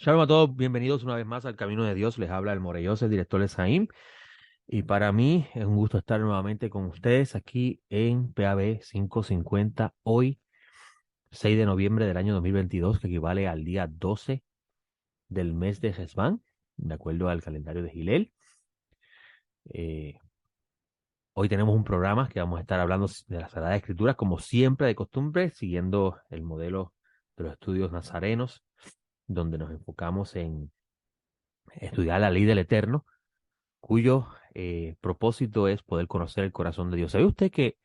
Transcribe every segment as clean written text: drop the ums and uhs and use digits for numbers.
Shalom a todos, bienvenidos una vez más al Camino de Dios. Les habla el Morelloso, el director de Saim. Y para mí es un gusto estar nuevamente con ustedes aquí en PAB 550, hoy 6 de noviembre del año 2022, que equivale al día 12 del mes de Hesbán, de acuerdo al calendario de Gilel. Eh, Hoy tenemos un programa que vamos a estar hablando de las Sagradas Escrituras, como siempre de costumbre, siguiendo el modelo de los estudios nazarenos, donde nos enfocamos en estudiar la ley del Eterno, cuyo propósito es poder conocer el corazón de Dios. ¿Sabe usted que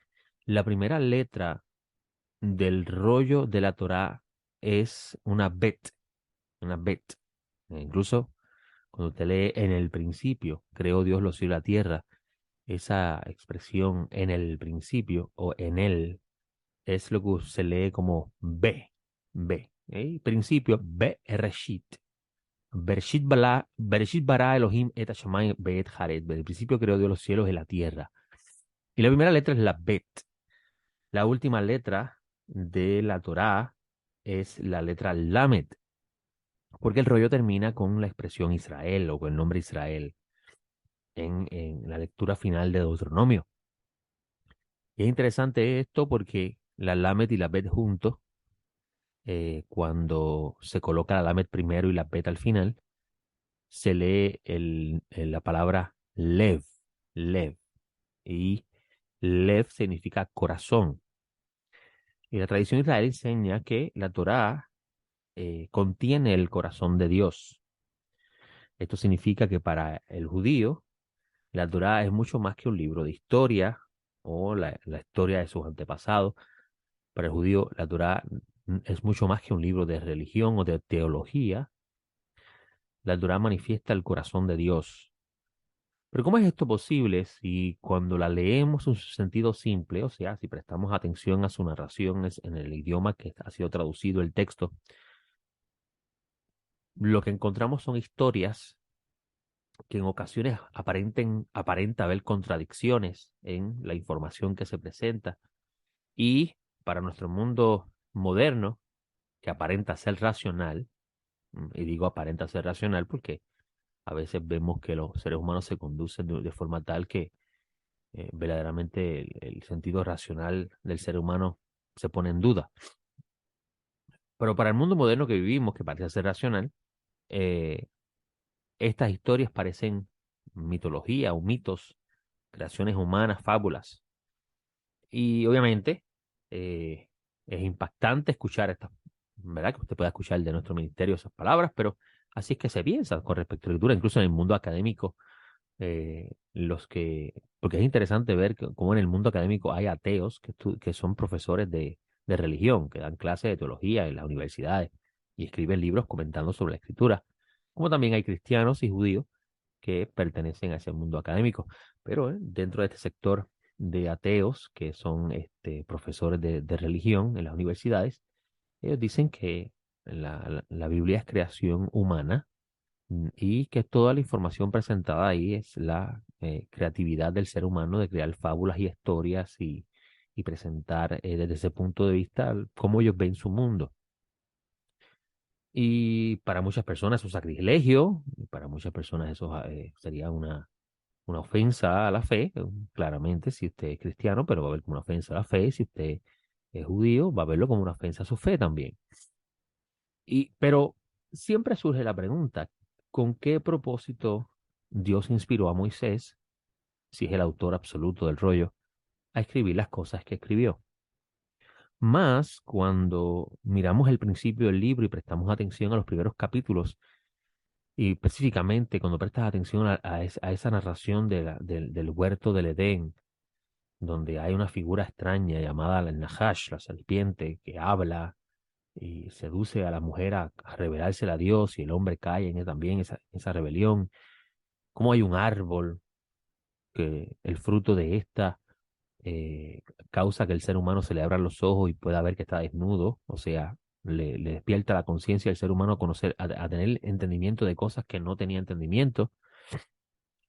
la primera letra del rollo de la Torá es una bet? Una bet. Incluso cuando usted lee en el principio, creó Dios los cielos y la tierra, esa expresión en el principio o en él es lo que se lee como B. B. Principio, B, Reshit. Bereshit bara Elohim et hashamayim be'et haret. Desde el principio creó Dios los cielos y la tierra. Y la primera letra es la Bet. La última letra de la Torá es la letra Lamed, porque el rollo termina con la expresión Israel o con el nombre Israel en la lectura final de Deuteronomio. Y es interesante esto porque la Lamed y la Bet juntos, cuando se coloca la Lamed primero y la Bet al final, se lee la palabra Lev, Lev. Y Lev significa corazón. Y la tradición israelí enseña que la Torá contiene el corazón de Dios. Esto significa que para el judío, la Torá es mucho más que un libro de historia o la historia de sus antepasados. Para el judío, la Torá es mucho más que un libro de religión o de teología. La Torá manifiesta el corazón de Dios. Pero ¿cómo es esto posible si cuando la leemos en su sentido simple, o sea, si prestamos atención a su narración en el idioma que ha sido traducido el texto, lo que encontramos son historias que en ocasiones aparenta haber contradicciones en la información que se presenta y para nuestro mundo moderno, que aparenta ser racional, y digo aparenta ser racional porque a veces vemos que los seres humanos se conducen de forma tal que verdaderamente el sentido racional del ser humano se pone en duda. Pero para el mundo moderno que vivimos, que parece ser racional, eh, estas historias parecen mitología o mitos, creaciones humanas, fábulas. Y obviamente eh, es impactante escuchar estas, ¿verdad? Que usted pueda escuchar de nuestro ministerio esas palabras, pero así es que se piensa con respecto a la lectura, incluso en el mundo académico, porque es interesante ver cómo en el mundo académico hay ateos que son profesores de religión, que dan clases de teología en las universidades y escriben libros comentando sobre la escritura, como también hay cristianos y judíos que pertenecen a ese mundo académico. Pero dentro de este sector de ateos, que son profesores de religión en las universidades, ellos dicen que la Biblia es creación humana y que toda la información presentada ahí es la creatividad del ser humano de crear fábulas y historias y presentar desde ese punto de vista cómo ellos ven su mundo. Y para muchas personas eso es sacrilegio, y para muchas personas eso sería una ofensa a la fe, claramente, si usted es cristiano, pero va a ver como una ofensa a la fe, si usted es judío, va a verlo como una ofensa a su fe también. Pero siempre surge la pregunta, ¿con qué propósito Dios inspiró a Moisés, si es el autor absoluto del rollo, a escribir las cosas que escribió? Más cuando miramos el principio del libro y prestamos atención a los primeros capítulos, y específicamente cuando prestas atención a esa narración del huerto del Edén, donde hay una figura extraña llamada el Nahash, la serpiente, que habla y seduce a la mujer a revelársela a Dios y el hombre cae en también esa rebelión. Cómo hay un árbol que el fruto de esta eh, causa que el ser humano se le abran los ojos y pueda ver que está desnudo, o sea, le despierta la conciencia del ser humano a conocer, a tener entendimiento de cosas que no tenía entendimiento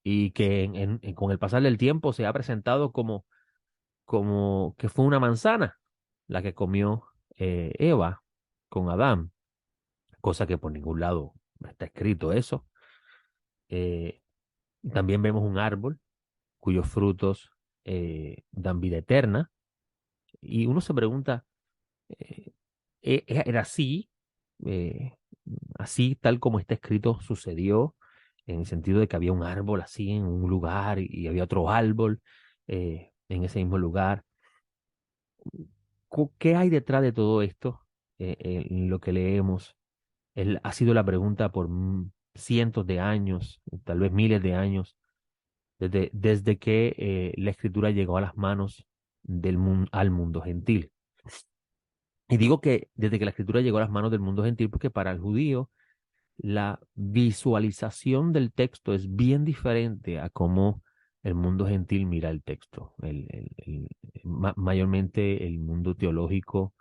y que con el pasar del tiempo se ha presentado como que fue una manzana la que comió Eva con Adán, cosa que por ningún lado está escrito eso. Eh, También vemos un árbol cuyos frutos dan vida eterna. Y uno se pregunta, eh, ¿era así? Eh, Así tal como está escrito sucedió, en el sentido de que había un árbol así en un lugar y había otro árbol en ese mismo lugar. ¿Qué hay detrás de todo esto? En lo que leemos, ha sido la pregunta por cientos de años, tal vez miles de años, desde que la escritura llegó a las manos al mundo gentil. Y digo que desde que la escritura llegó a las manos del mundo gentil, porque para el judío la visualización del texto es bien diferente a cómo el mundo gentil mira el texto. Mayormente el mundo teológico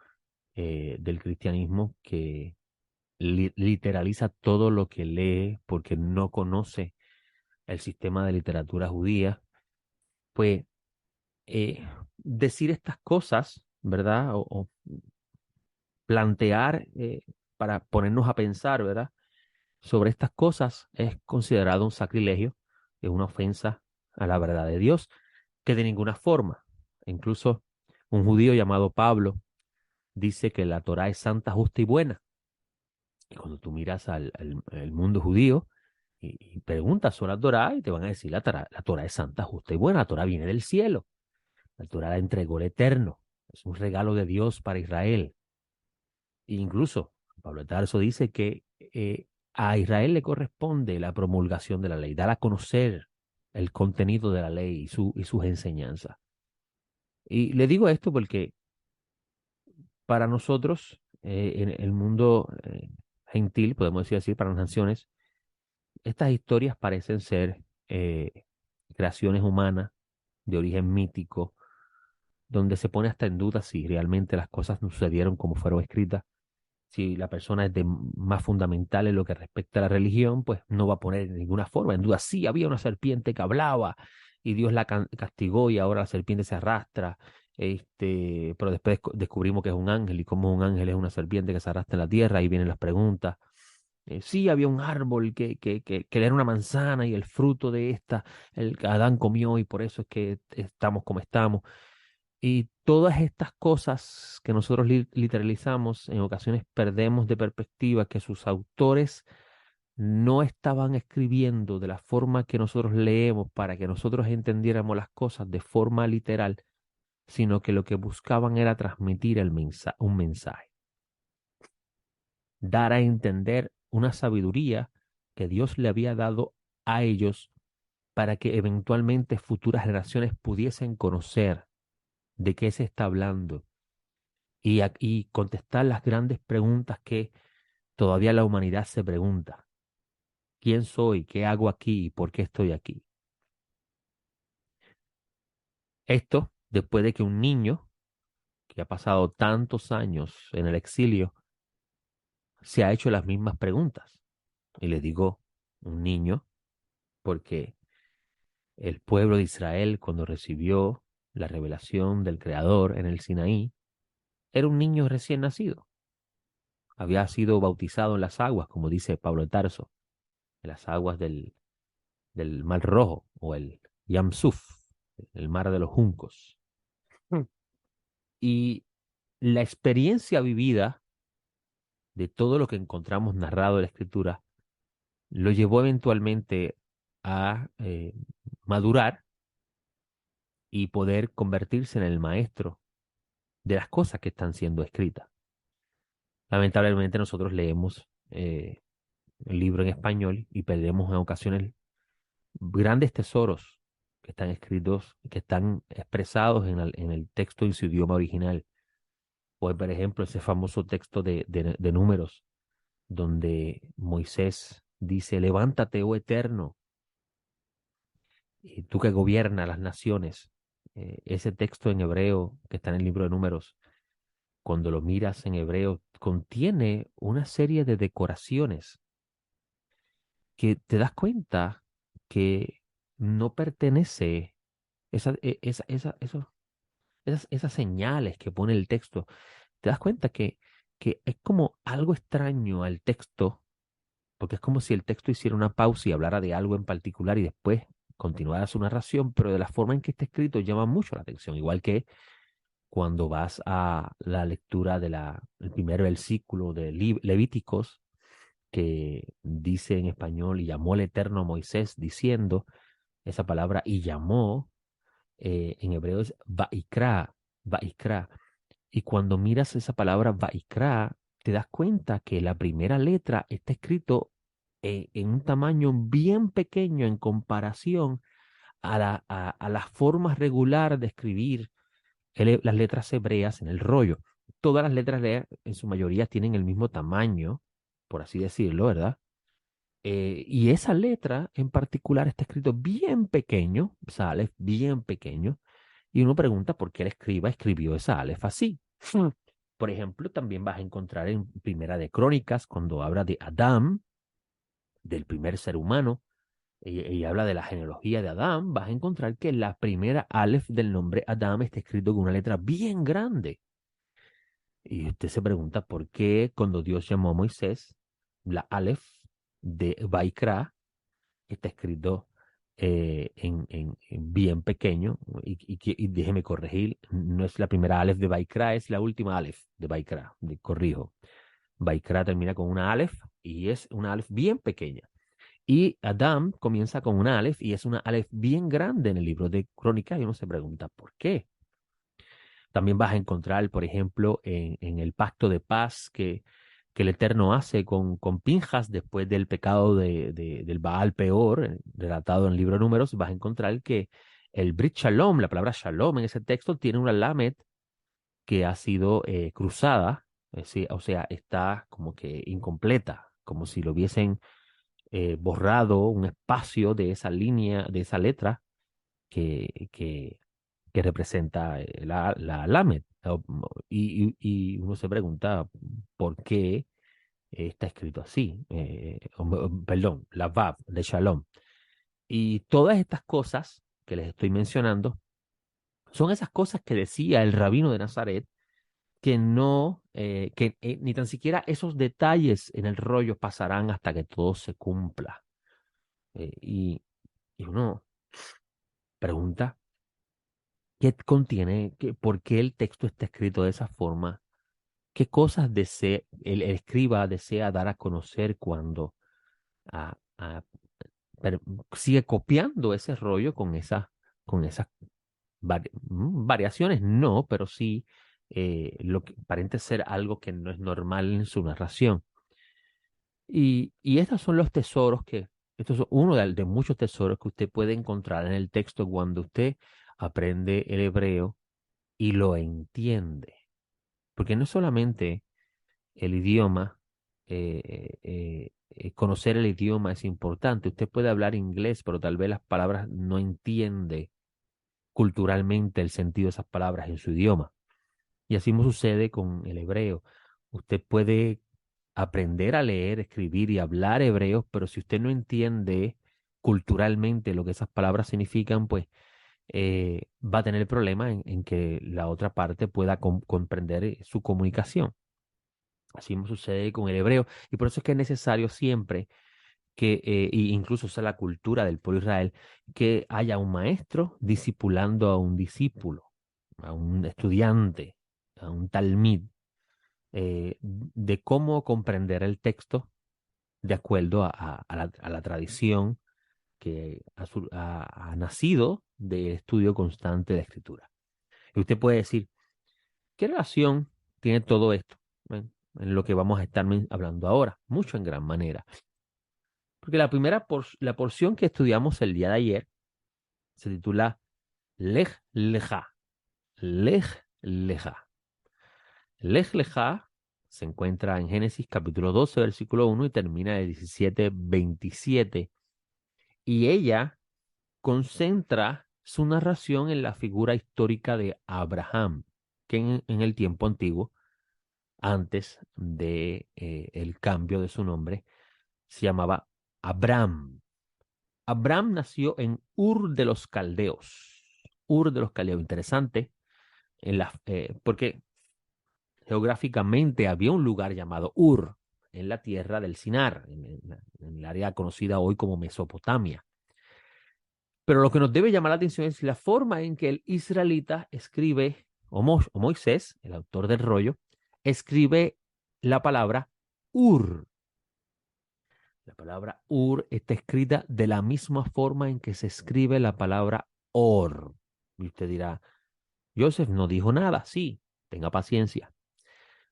del cristianismo que literaliza todo lo que lee porque no conoce el sistema de literatura judía, pues decir estas cosas, ¿verdad? O plantear para ponernos a pensar, ¿verdad? Sobre estas cosas es considerado un sacrilegio, es una ofensa a la verdad de Dios, que de ninguna forma, incluso un judío llamado Pablo dice que la Torá es santa, justa y buena. Y cuando tú miras al mundo judío y preguntas sobre la Torá, y te van a decir la Torá es santa, justa y buena, la Torá viene del cielo, la Torá la entregó el Eterno, es un regalo de Dios para Israel. E incluso Pablo de Tarso dice que a Israel le corresponde la promulgación de la ley, dar a conocer el contenido de la ley y sus enseñanzas. Y le digo esto porque para nosotros, en el mundo gentil, podemos decir así, para las naciones, estas historias parecen ser creaciones humanas de origen mítico, donde se pone hasta en duda si realmente las cosas no sucedieron como fueron escritas. Si la persona es de más fundamental en lo que respecta a la religión, pues no va a poner de ninguna forma en duda. Sí, había una serpiente que hablaba y Dios la castigó y ahora la serpiente se arrastra. Pero después descubrimos que es un ángel y como un ángel es una serpiente que se arrastra en la tierra y vienen las preguntas. Sí, había un árbol que era una manzana y el fruto de esta, el que Adán comió y por eso es que estamos como estamos. Y todas estas cosas que nosotros literalizamos, en ocasiones perdemos de perspectiva que sus autores no estaban escribiendo de la forma que nosotros leemos para que nosotros entendiéramos las cosas de forma literal, sino que lo que buscaban era transmitir un mensaje, dar a entender una sabiduría que Dios le había dado a ellos para que eventualmente futuras generaciones pudiesen conocer de qué se está hablando y contestar las grandes preguntas que todavía la humanidad se pregunta. ¿Quién soy? ¿Qué hago aquí? ¿Por qué estoy aquí? Esto después de que un niño que ha pasado tantos años en el exilio se ha hecho las mismas preguntas. Y le digo un niño porque el pueblo de Israel, cuando recibió la revelación del Creador en el Sinaí, era un niño recién nacido. Había sido bautizado en las aguas, como dice Pablo de Tarso, en las aguas del Mar Rojo o el Yam Suf, el mar de los juncos. Mm. Y la experiencia vivida de todo lo que encontramos narrado en la escritura lo llevó eventualmente a madurar y poder convertirse en el maestro de las cosas que están siendo escritas. Lamentablemente nosotros leemos el libro en español y perdemos en ocasiones grandes tesoros que están escritos, que están expresados en el texto en su idioma original. O por ejemplo, ese famoso texto de Números, donde Moisés dice, levántate, oh Eterno, y tú que gobiernas las naciones. Ese texto en hebreo que está en el libro de Números, cuando lo miras en hebreo, contiene una serie de decoraciones que te das cuenta que no pertenece esa, e- esas señales que pone el texto. Te das cuenta que es como algo extraño al texto porque es como si el texto hiciera una pausa y hablara de algo en particular y después continuara su narración, pero de la forma en que está escrito llama mucho la atención, igual que cuando vas a la lectura del primer versículo de Levíticos, que dice en español, y llamó el Eterno a Moisés, diciendo esa palabra, y llamó, en hebreo es Vaikra, Vaikra. Y cuando miras esa palabra Vaikra, te das cuenta que la primera letra está escrito en un tamaño bien pequeño en comparación a la forma regular de escribir las letras hebreas en el rollo. Todas las letras en su mayoría tienen el mismo tamaño, por así decirlo, ¿verdad? Y esa letra en particular está escrito bien pequeño, esa Aleph bien pequeño, y uno pregunta por qué el escriba escribió esa Aleph así. Por ejemplo, también vas a encontrar en Primera de Crónicas, cuando habla de Adán, del primer ser humano, y habla de la genealogía de Adán, vas a encontrar que la primera Aleph del nombre Adán está escrito con una letra bien grande. Y usted se pregunta por qué cuando Dios llamó a Moisés, la Aleph de Vaikra está escrito en bien pequeño. Y déjeme corregir, no es la primera Aleph de Vaikra, es la última Aleph de Vaikra. Corrijo. Vaikra termina con una Aleph y es una Aleph bien pequeña. Y Adam comienza con una Aleph y es una Aleph bien grande en el libro de Crónicas y uno se pregunta por qué. También vas a encontrar, por ejemplo, en el pacto de paz que el Eterno hace con Pinjas después del pecado del Baal Peor, relatado en el libro de Números, vas a encontrar que el Brit Shalom, la palabra Shalom en ese texto, tiene una lamed que ha sido cruzada, o sea, está como que incompleta, como si lo hubiesen borrado un espacio de esa línea, de esa letra que, que, que representa la Lamed. Y uno se pregunta por qué está escrito así. Perdón, la Vav de Shalom. Y todas estas cosas que les estoy mencionando son esas cosas que decía el rabino de Nazaret que no, ni tan siquiera esos detalles en el rollo pasarán hasta que todo se cumpla. Eh, y, y uno pregunta, ¿qué contiene? ¿Por qué el texto está escrito de esa forma? ¿Qué cosas desea, el escriba desea dar a conocer cuando ah, ah, per- sigue copiando ese rollo con esas variaciones? No, pero sí lo que aparente ser algo que no es normal en su narración. Y estos son los tesoros estos son uno de muchos tesoros que usted puede encontrar en el texto cuando usted aprende el hebreo y lo entiende. Porque no es solamente el idioma, conocer el idioma es importante. Usted puede hablar inglés, pero tal vez las palabras no entiende culturalmente el sentido de esas palabras en su idioma. Y así mismo sucede con el hebreo. Usted puede aprender a leer, escribir y hablar hebreo, pero si usted no entiende culturalmente lo que esas palabras significan, pues va a tener problema en que la otra parte pueda comprender su comunicación. Así mismo sucede con el hebreo. Y por eso es que es necesario siempre y incluso es la cultura del pueblo de Israel, que haya un maestro discipulando a un discípulo, a un estudiante, a un talmid, de cómo comprender el texto de acuerdo a la tradición que ha nacido de estudio constante de la escritura. Y usted puede decir, ¿qué relación tiene todo esto? Bueno, en lo que vamos a estar hablando ahora, mucho en gran manera. Porque la porción que estudiamos el día de ayer se titula Lej Leja. Lej Leja. Lej Leja se encuentra en Génesis capítulo 12, versículo 1 y termina el 17:27. Y ella concentra su narración en la figura histórica de Abraham, que en el tiempo antiguo, antes de el cambio de su nombre, se llamaba Abram. Abram nació en Ur de los Caldeos. Ur de los Caldeos, interesante, porque geográficamente había un lugar llamado Ur en la tierra del Sinar, en el área conocida hoy como Mesopotamia. Pero lo que nos debe llamar la atención es la forma en que el israelita escribe, o Moisés, el autor del rollo, escribe la palabra Ur. La palabra Ur está escrita de la misma forma en que se escribe la palabra Or. Y usted dirá, Joseph no dijo nada. Sí, tenga paciencia.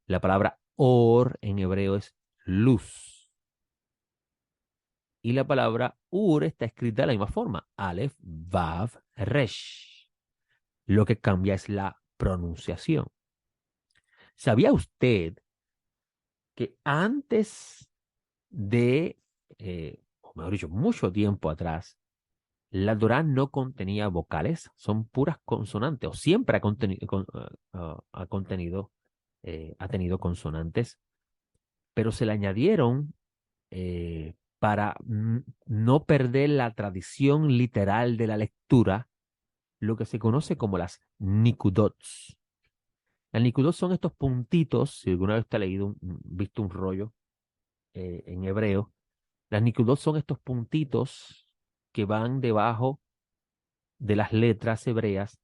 La palabra Or en hebreo es luz. Y la palabra Ur está escrita de la misma forma. Aleph, Vav, Resh. Lo que cambia es la pronunciación. ¿Sabía usted que antes de, o mejor dicho, mucho tiempo atrás, la Torá no contenía vocales, son puras consonantes, o siempre ha tenido consonantes, pero se le añadieron para no perder la tradición literal de la lectura, lo que se conoce como las nikudots. Las nikudots son estos puntitos, si alguna vez usted ha leído, visto un rollo en hebreo, las nikudots son estos puntitos que van debajo de las letras hebreas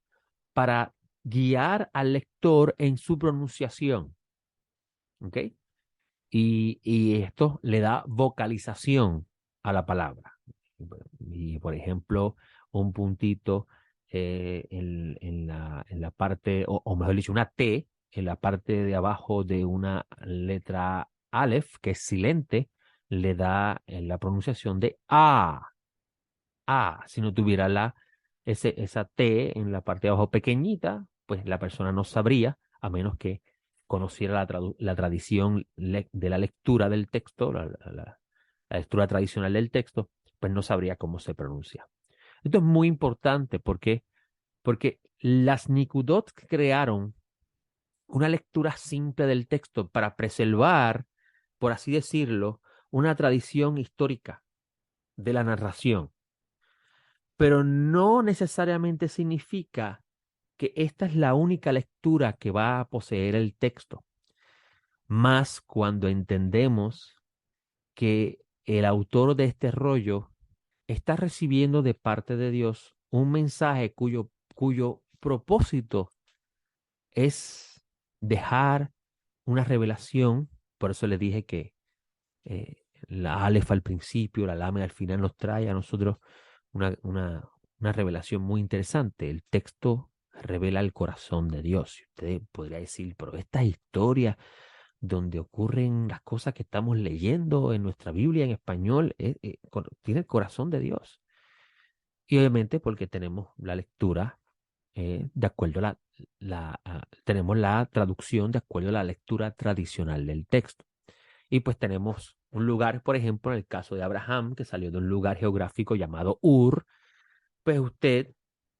para guiar al lector en su pronunciación. ¿Ok? Y esto le da vocalización a la palabra. Y, por ejemplo, un puntito en la parte, o mejor dicho, una T en la parte de abajo de una letra Aleph, que es silente, le da la pronunciación de A. A. Si no tuviera esa T en la parte de abajo pequeñita, pues la persona no sabría, a menos que conociera la tradición de la lectura del texto, la lectura tradicional del texto, pues no sabría cómo se pronuncia. Esto es muy importante porque las Nikudot crearon una lectura simple del texto para preservar, por así decirlo, una tradición histórica de la narración. Pero no necesariamente significa que esta es la única lectura que va a poseer el texto, más cuando entendemos que el autor de este rollo está recibiendo de parte de Dios un mensaje cuyo propósito es dejar una revelación. Por eso le dije que la Aleph al principio, la Lame al final nos trae a nosotros una revelación muy interesante. El texto revela el corazón de Dios. Y usted podría decir, pero esta historia donde ocurren las cosas que estamos leyendo en nuestra Biblia en español, tiene el corazón de Dios. Y obviamente porque tenemos la lectura de acuerdo tenemos la traducción de acuerdo a la lectura tradicional del texto. Y pues tenemos un lugar, por ejemplo, en el caso de Abraham, que salió de un lugar geográfico llamado Ur, pues usted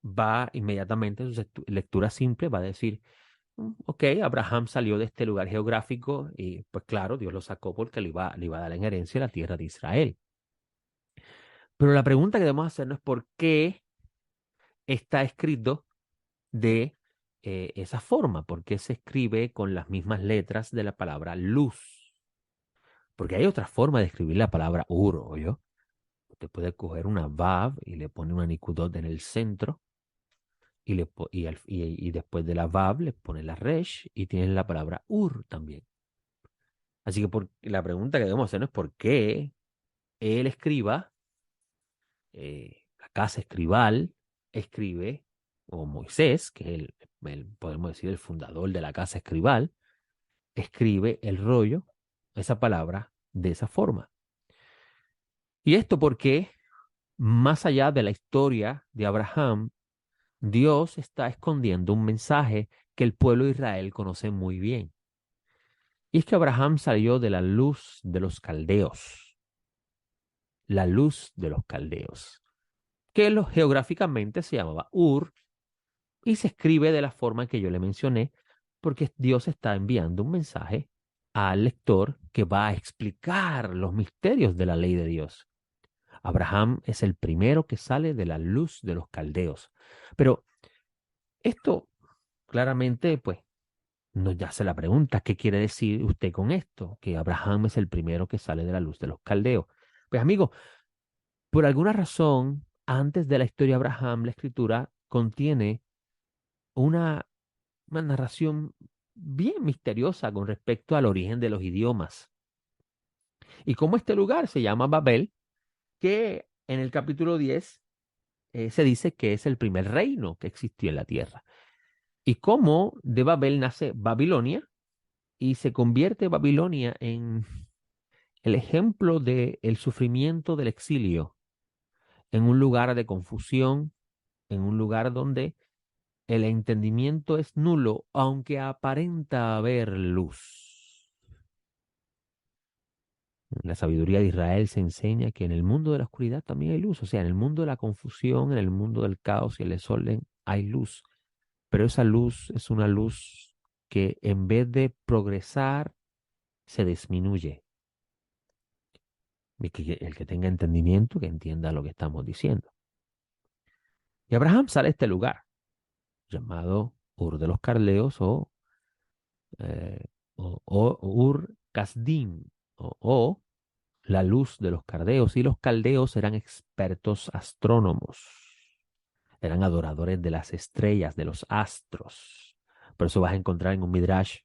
va inmediatamente en su lectura simple, va a decir, ok, Abraham salió de este lugar geográfico y pues claro, Dios lo sacó porque le iba a dar en herencia la tierra de Israel. Pero la pregunta que debemos hacernos es por qué está escrito de esa forma, por qué se escribe con las mismas letras de la palabra luz. Porque hay otra forma de escribir la palabra ur, ¿oyó? Usted puede coger una vav y le pone una nikudot en el centro y después de la vav le pone la resh y tiene la palabra ur también. Así que la pregunta que debemos hacer es por qué el escriba, la casa escribal, escribe, o Moisés, que es podemos decir, el fundador de la casa escribal, escribe el rollo, esa palabra, de esa forma. Y esto porque, más allá de la historia de Abraham, Dios está escondiendo un mensaje que el pueblo de Israel conoce muy bien. Y es que Abraham salió de la luz de los caldeos. La luz de los caldeos. Que geográficamente se llamaba Ur y se escribe de la forma que yo le mencioné, porque Dios está enviando un mensaje al lector que va a explicar los misterios de la ley de Dios. Abraham es el primero que sale de la luz de los caldeos. Pero esto claramente, pues, nos hace la pregunta, ¿qué quiere decir usted con esto? Que Abraham es el primero que sale de la luz de los caldeos. Pues amigo, por alguna razón, antes de la historia de Abraham, la escritura contiene una, una narración bien misteriosa con respecto al origen de los idiomas. Y cómo este lugar se llama Babel, que en el capítulo 10 se dice que es el primer reino que existió en la tierra. Y cómo de Babel nace Babilonia y se convierte Babilonia en el ejemplo del sufrimiento del exilio, en un lugar de confusión, en un lugar donde el entendimiento es nulo, aunque aparenta haber luz. En la sabiduría de Israel se enseña que en el mundo de la oscuridad también hay luz, o sea, en el mundo de la confusión, en el mundo del caos y el desorden hay luz, pero esa luz es una luz que en vez de progresar, se disminuye. Y que el que tenga entendimiento, que entienda lo que estamos diciendo. Y Abraham sale a este lugar, llamado Ur de los Caldeos eh, o Ur Kasdim, o la luz de los caldeos. Y los caldeos eran expertos astrónomos, eran adoradores de las estrellas, de los astros. Por eso vas a encontrar en un midrash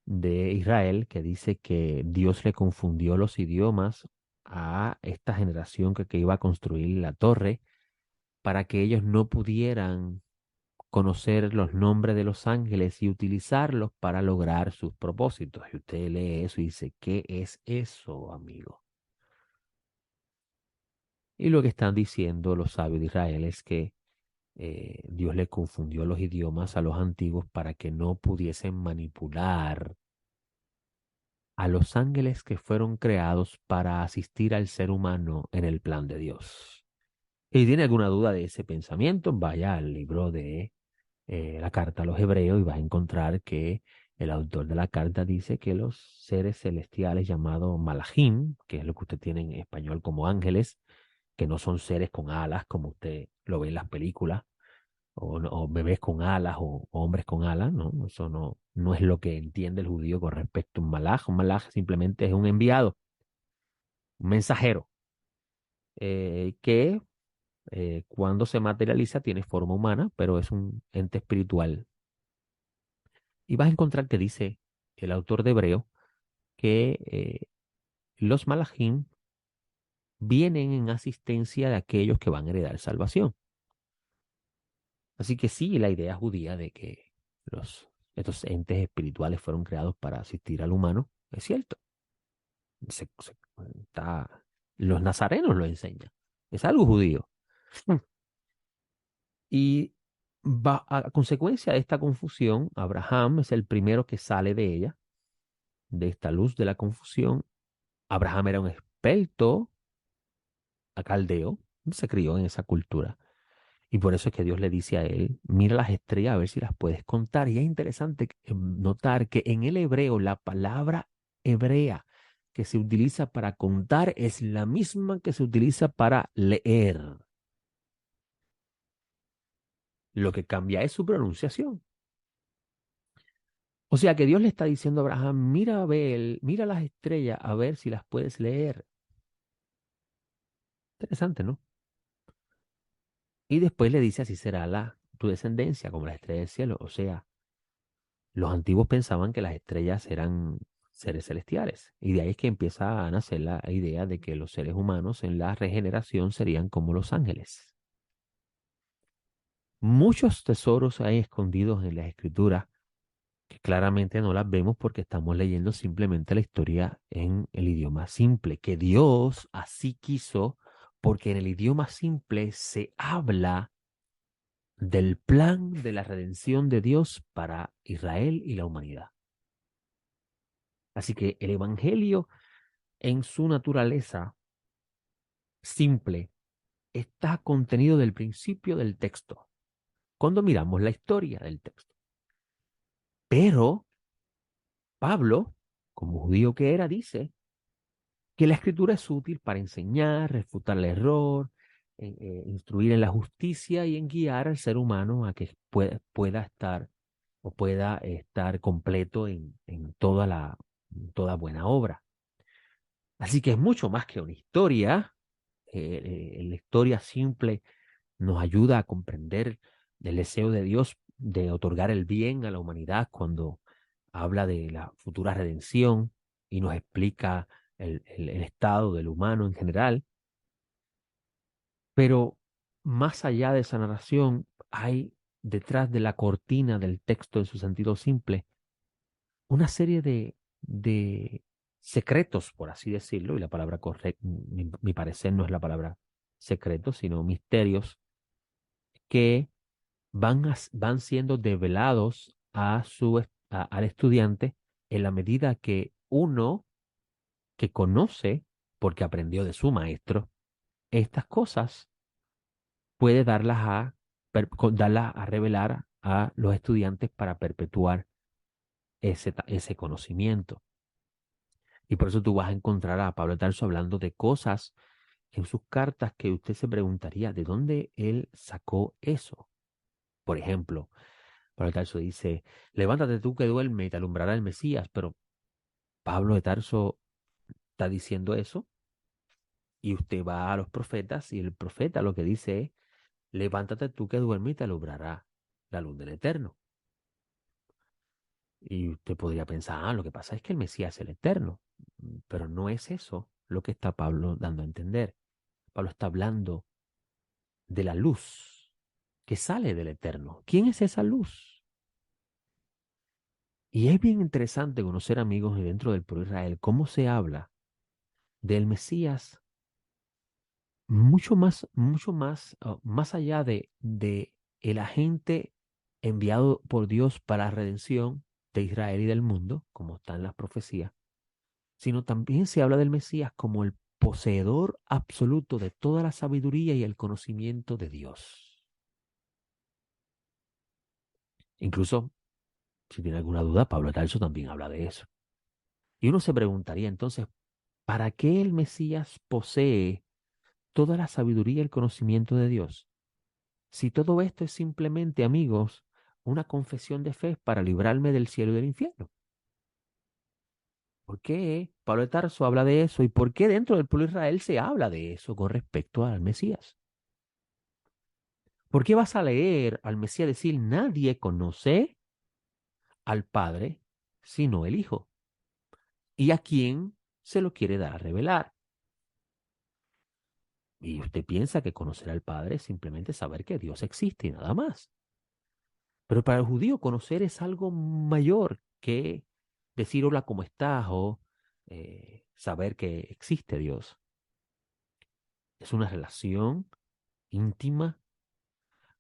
de Israel que dice que Dios le confundió los idiomas a esta generación que iba a construir la torre para que ellos no pudieran conocer los nombres de los ángeles y utilizarlos para lograr sus propósitos. Y usted lee eso y dice, ¿qué es eso, amigo? Y lo que están diciendo los sabios de Israel es que Dios le confundió los idiomas a los antiguos para que no pudiesen manipular a los ángeles que fueron creados para asistir al ser humano en el plan de Dios. Y tiene alguna duda de ese pensamiento, vaya al libro de la carta a los hebreos y vas a encontrar que el autor de la carta dice que los seres celestiales llamados malachim, que es lo que usted tiene en español como ángeles, que no son seres con alas como usted lo ve en las películas, o bebés con alas o hombres con alas, ¿no? Eso no es lo que entiende el judío con respecto a un malaj. Un malaj simplemente es un enviado, un mensajero, que cuando se materializa tiene forma humana, pero es un ente espiritual. Y vas a encontrar que dice el autor de Hebreo que los malajim vienen en asistencia de aquellos que van a heredar salvación. Así que sí, la idea judía de que estos entes espirituales fueron creados para asistir al humano es cierto. Se- se- está- los nazarenos lo enseñan. Es algo judío. Mm. Y a consecuencia de esta confusión, Abraham es el primero que sale de ella, de esta luz de la confusión. Abraham era un experto a caldeo, se crió en esa cultura. Y por eso es que Dios le dice a él, mira las estrellas a ver si las puedes contar. Y es interesante notar que en el hebreo la palabra hebrea que se utiliza para contar es la misma que se utiliza para leer. Lo que cambia es su pronunciación. O sea que Dios le está diciendo a Abraham, mira, Abel, mira las estrellas a ver si las puedes leer. Interesante, ¿no? Y después le dice, así será tu descendencia como las estrellas del cielo. O sea, los antiguos pensaban que las estrellas eran seres celestiales. Y de ahí es que empieza a nacer la idea de que los seres humanos en la regeneración serían como los ángeles. Muchos tesoros hay escondidos en las escrituras que claramente no las vemos porque estamos leyendo simplemente la historia en el idioma simple, que Dios así quiso, porque en el idioma simple se habla del plan de la redención de Dios para Israel y la humanidad. Así que el Evangelio en su naturaleza simple está contenido del principio del texto, cuando miramos la historia del texto. Pero Pablo, como judío que era, dice que la escritura es útil para enseñar, refutar el error, instruir en la justicia y en guiar al ser humano a que pueda estar o pueda estar completo en toda buena obra. Así que es mucho más que una historia. La historia simple nos ayuda a comprender el deseo de Dios de otorgar el bien a la humanidad cuando habla de la futura redención y nos explica el estado del humano en general. Pero más allá de esa narración, hay detrás de la cortina del texto en su sentido simple una serie de secretos, por así decirlo, y la palabra correcta, mi parecer no es la palabra secreto, sino misterios que van siendo develados al estudiante en la medida que uno que conoce, porque aprendió de su maestro, estas cosas puede darlas a revelar a los estudiantes para perpetuar ese conocimiento. Y por eso tú vas a encontrar a Pablo de Tarso hablando de cosas en sus cartas que usted se preguntaría de dónde él sacó eso. Por ejemplo, Pablo de Tarso dice, levántate tú que duerme y te alumbrará el Mesías, pero Pablo de Tarso está diciendo eso y usted va a los profetas y el profeta lo que dice es, levántate tú que duerme y te alumbrará la luz del Eterno. Y usted podría pensar, lo que pasa es que el Mesías es el Eterno, pero no es eso lo que está Pablo dando a entender. Pablo está hablando de la luz que sale del Eterno. ¿Quién es esa luz? Y es bien interesante conocer, amigos, dentro del pueblo de Israel, cómo se habla del Mesías más allá de el agente enviado por Dios para la redención de Israel y del mundo, como están las profecías, sino también se habla del Mesías como el poseedor absoluto de toda la sabiduría y el conocimiento de Dios. Incluso, si tiene alguna duda, Pablo de Tarso también habla de eso. Y uno se preguntaría entonces, ¿para qué el Mesías posee toda la sabiduría y el conocimiento de Dios? Si todo esto es simplemente, amigos, una confesión de fe para librarme del cielo y del infierno. ¿Por qué Pablo de Tarso habla de eso? ¿Y por qué dentro del pueblo de Israel se habla de eso con respecto al Mesías? ¿Por qué vas a leer al Mesías decir, nadie conoce al Padre sino el Hijo? ¿Y a quién se lo quiere dar a revelar? Y usted piensa que conocer al Padre es simplemente saber que Dios existe y nada más. Pero para el judío conocer es algo mayor que decir hola, ¿cómo estás? O saber que existe Dios. Es una relación íntima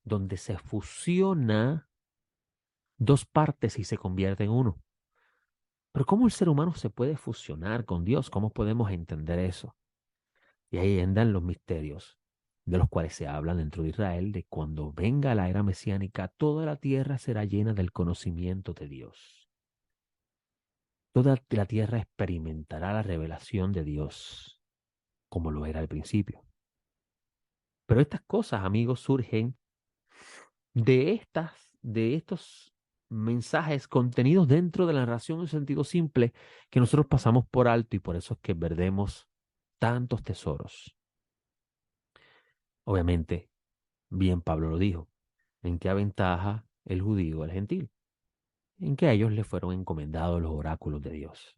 donde se fusiona dos partes y se convierte en uno. Pero ¿cómo el ser humano se puede fusionar con Dios? ¿Cómo podemos entender eso? Y ahí andan los misterios de los cuales se habla dentro de Israel, de cuando venga la era mesiánica, toda la tierra será llena del conocimiento de Dios. Toda la tierra experimentará la revelación de Dios, como lo era al principio. Pero estas cosas, amigos, surgen de estos mensajes contenidos dentro de la narración en sentido simple que nosotros pasamos por alto y por eso es que perdemos tantos tesoros. Obviamente, bien Pablo lo dijo, ¿en qué aventaja el judío al gentil? En que a ellos les fueron encomendados los oráculos de Dios.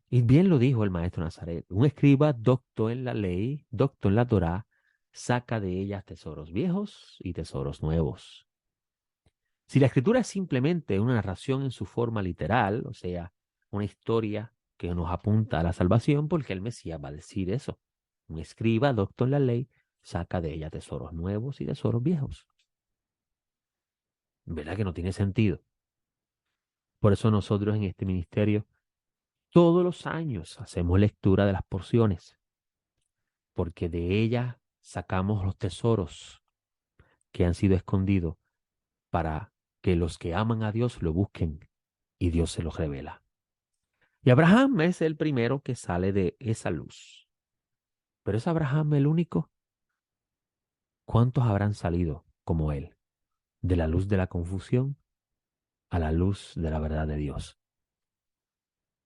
Y bien lo dijo el maestro Nazaret, un escriba docto en la ley, docto en la Torá, saca de ellas tesoros viejos y tesoros nuevos. Si la escritura es simplemente una narración en su forma literal, o sea, una historia que nos apunta a la salvación, porque el Mesías va a decir eso. Un escriba docto en la ley saca de ella tesoros nuevos y tesoros viejos. ¿Verdad que no tiene sentido? Por eso nosotros en este ministerio todos los años hacemos lectura de las porciones, porque de ellas sacamos los tesoros que han sido escondidos para que los que aman a Dios lo busquen y Dios se los revela. Y Abraham es el primero que sale de esa luz. Pero ¿es Abraham el único? ¿Cuántos habrán salido como él de la luz de la confusión a la luz de la verdad de Dios.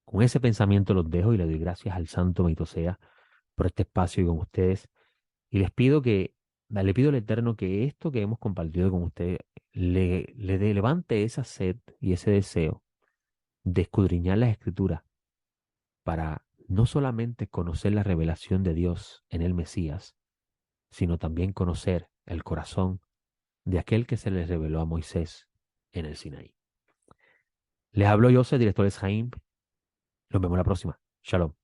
Con ese pensamiento los dejo y le doy gracias al Santo bendito sea por este espacio y con ustedes. Y le pido al Eterno que esto que hemos compartido con ustedes levante esa sed y ese deseo de escudriñar las Escrituras para no solamente conocer la revelación de Dios en el Mesías, sino también conocer el corazón de aquel que se les reveló a Moisés en el Sinaí. Les hablo yo, soy director de Jaim. Nos vemos la próxima. Shalom.